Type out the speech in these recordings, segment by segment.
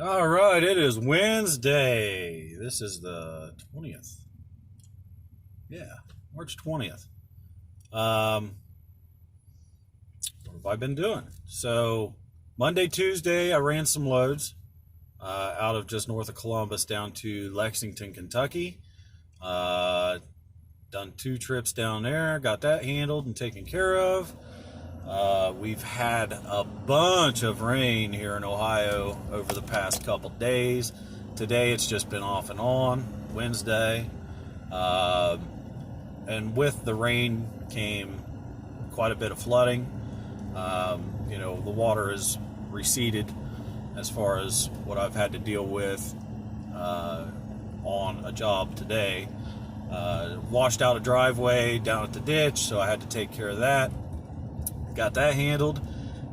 All right, it is Wednesday. This is the 20th. Yeah, March 20th. What have I been doing? So, Monday, Tuesday, I ran some loads out of just north of Columbus down to Lexington, Kentucky. Done 2 trips down there, got that handled and taken care of. We've had a bunch of rain here in Ohio over the past couple days. Today it's just been off and on, Wednesday. And with the rain came quite a bit of flooding. The water has receded as far as what I've had to deal with on a job today. Washed out a driveway down at the ditch, so I had to take care of that. Got that handled,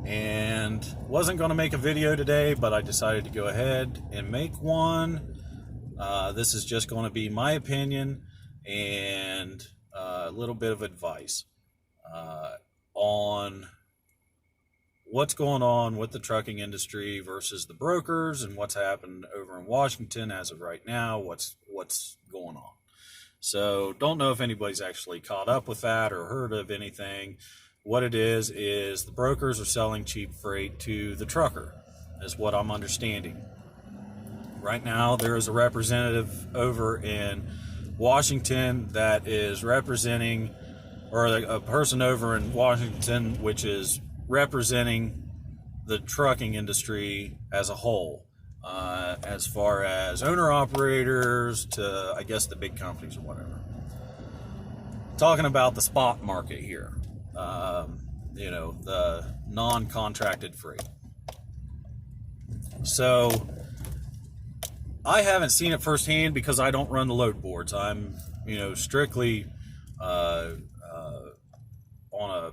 and wasn't going to make a video today, but I decided to go ahead and make one. This is just going to be my opinion and a little bit of advice on what's going on with the trucking industry versus the brokers, and what's happened over in Washington as of right now, what's going on. So don't know if anybody's actually caught up with that or heard of anything. What it is the brokers are selling cheap freight to the trucker, is what I'm understanding. Right now, there is a representative over in Washington that is representing, or a person over in Washington which is representing the trucking industry as a whole, as far as owner-operators to, I guess, the big companies or whatever. Talking about the spot market here. The non-contracted freight. So I haven't seen it firsthand because I don't run the load boards. I'm, strictly on a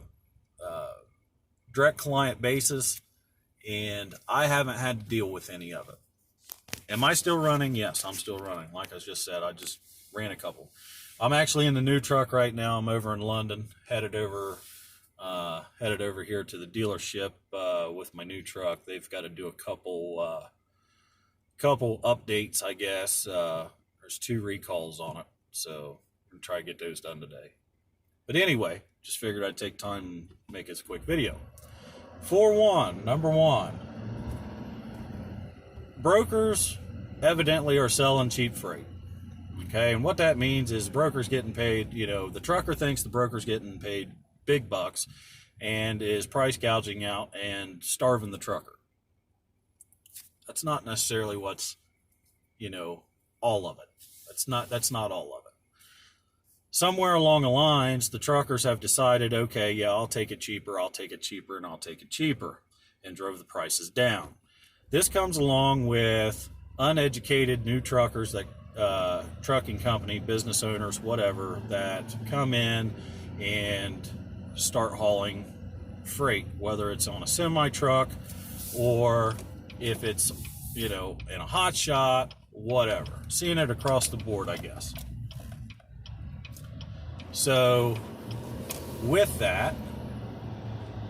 direct client basis, and I haven't had to deal with any of it. Am I still running? Yes, I'm still running. Like I just said, I just ran a couple. I'm actually in the new truck right now. I'm over in London, headed over here to the dealership with my new truck. They've got to do a couple updates, I guess. There's 2 recalls on it, so I'm gonna try to get those done today. But anyway, just figured I'd take time and make this a quick video. Number one, brokers evidently are selling cheap freight. Okay, and what that means is brokers getting paid, the trucker thinks the broker's getting paid big bucks and is price gouging out and starving the trucker. That's not necessarily what's, all of it. That's not all of it. Somewhere along the lines, the truckers have decided, okay, yeah, I'll take it cheaper, and I'll take it cheaper, and drove the prices down. This comes along with uneducated new truckers, that trucking company, business owners, whatever, that come in and start hauling freight, whether it's on a semi truck or if it's, in a Hotshot, whatever. Seeing it across the board, I guess. So with that,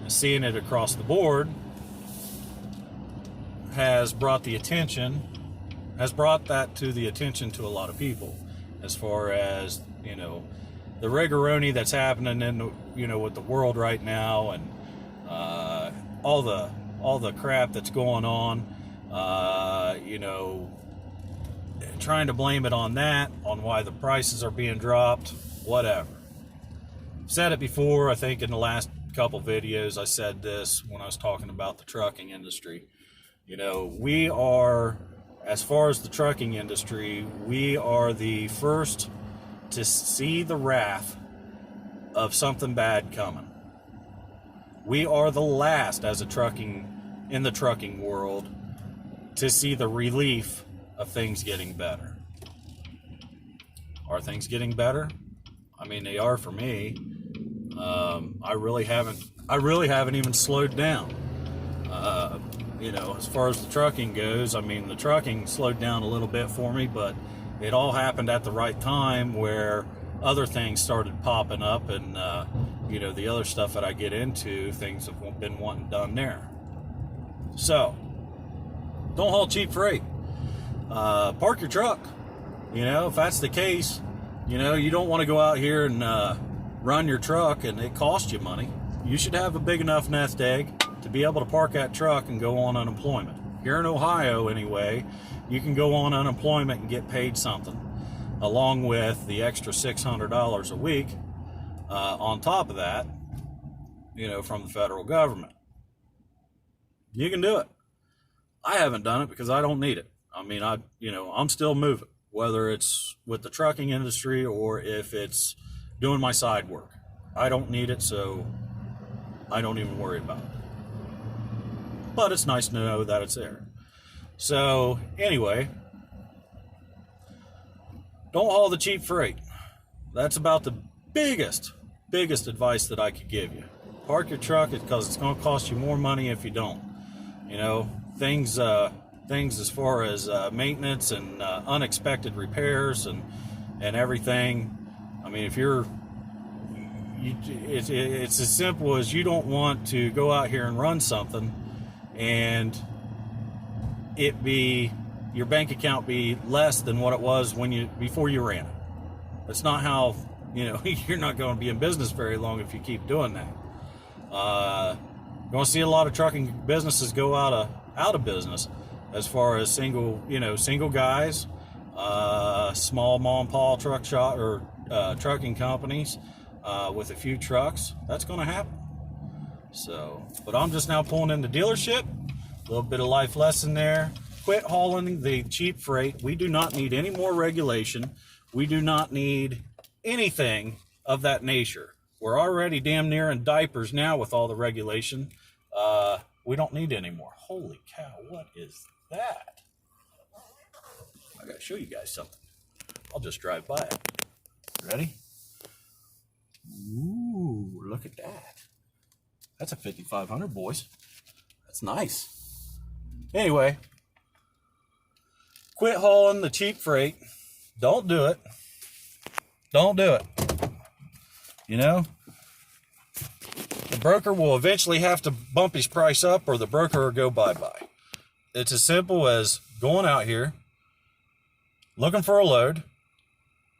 seeing it across the board has brought that to the attention to a lot of people, as far as, the rigoroni that's happening in, with the world right now, and all the crap that's going on, trying to blame it on that, on why the prices are being dropped, whatever. Said it before, I think in the last couple videos I said this when I was talking about the trucking industry. We are, as far as the trucking industry, we are the first to see the wrath of something bad coming. We are the last, in the trucking world, to see the relief of things getting better. Are things getting better? I mean, they are for me. I really haven't even slowed down. As far as the trucking goes, I mean, the trucking slowed down a little bit for me, but it all happened at the right time, where other things started popping up, and the other stuff that I get into, things have been wanting done there. So don't haul cheap freight. Park your truck. You know, if that's the case, you know, you don't want to go out here and run your truck and it costs you money. You should have a big enough nest egg to be able to park that truck and go on unemployment. Here in Ohio, anyway, you can go on unemployment and get paid something, along with the extra $600 a week on top of that, you know, from the federal government. You can do it. I haven't done it because I don't need it. I mean, I'm still moving, whether it's with the trucking industry or if it's doing my side work. I don't need it, so I don't even worry about it. But it's nice to know that it's there. So anyway, don't haul the cheap freight. That's about the biggest advice that I could give you. Park your truck because it's going to cost you more money if you don't. You know, things as far as maintenance and unexpected repairs and everything. I mean, if it's as simple as you don't want to go out here and run something and it be your bank account be less than what it was before you ran it. That's not how, you know, you're not going to be in business very long if you keep doing that. You're going to see a lot of trucking businesses go out of business, as far as single guys, small mom and pop truck shop or trucking companies with a few trucks. That's going to happen. So, but I'm just now pulling in the dealership. A little bit of life lesson there. Quit hauling the cheap freight. We do not need any more regulation. We do not need anything of that nature. We're already damn near in diapers now with all the regulation. We don't need any more. Holy cow, what is that? I gotta show you guys something. I'll just drive by it. Ready? Ooh, look at that. That's a 5500, boys. That's nice. Anyway, quit hauling the cheap freight. Don't do it. Don't do it. You know, the broker will eventually have to bump his price up or the broker will go bye-bye. It's as simple as going out here, looking for a load.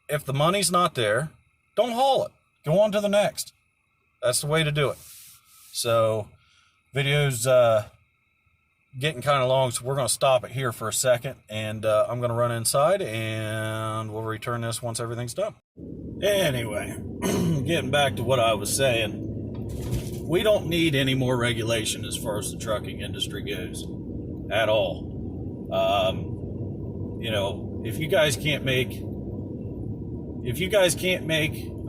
If the money's not there, don't haul it. Go on to the next. That's the way to do it. So, video's getting kind of long, so we're going to stop it here for a second, and I'm going to run inside, and we'll return this once everything's done. Anyway, getting back to what I was saying, we don't need any more regulation as far as the trucking industry goes at all. You know, if you guys can't make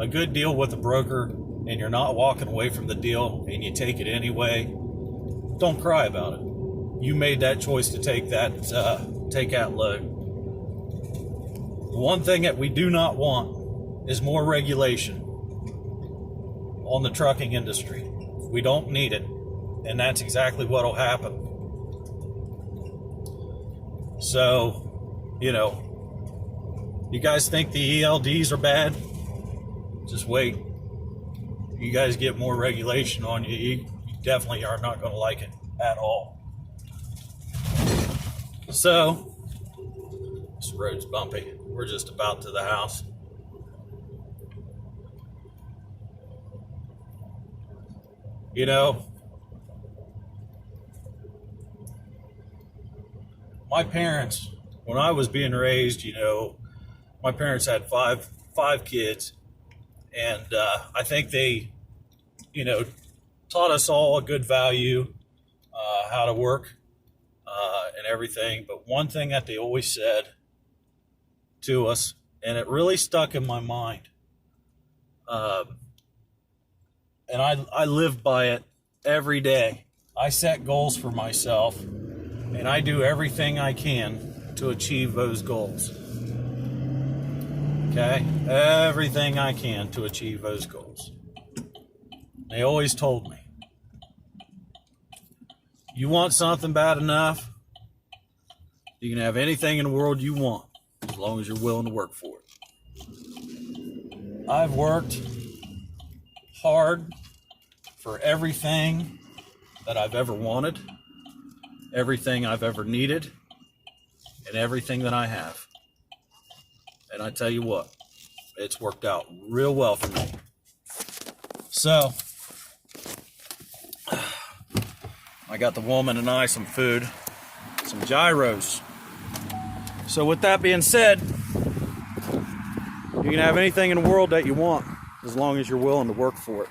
a good deal with a broker and you're not walking away from the deal and you take it anyway, don't cry about it. You made that choice to take that load. One thing that we do not want is more regulation on the trucking industry. We don't need it, and that's exactly what will happen. So, you know, you guys think the ELDs are bad? Just wait. You guys get more regulation on you, you definitely are not going to like it at all. So, this road's bumpy. We're just about to the house. You know, my parents, when I was being raised, you know, my parents had five kids, and I think they, you know, taught us all a good value, how to work and everything. But one thing that they always said to us, and it really stuck in my mind, and I live by it every day. I set goals for myself, and I do everything I can to achieve those goals. Okay? Everything I can to achieve those goals. They always told me, you want something bad enough, you can have anything in the world you want, as long as you're willing to work for it. I've worked hard for everything that I've ever wanted, everything I've ever needed and everything that I have. And I tell you what, it's worked out real well for me. So, I got the woman and I some food, some gyros. So with that being said, you can have anything in the world that you want as long as you're willing to work for it.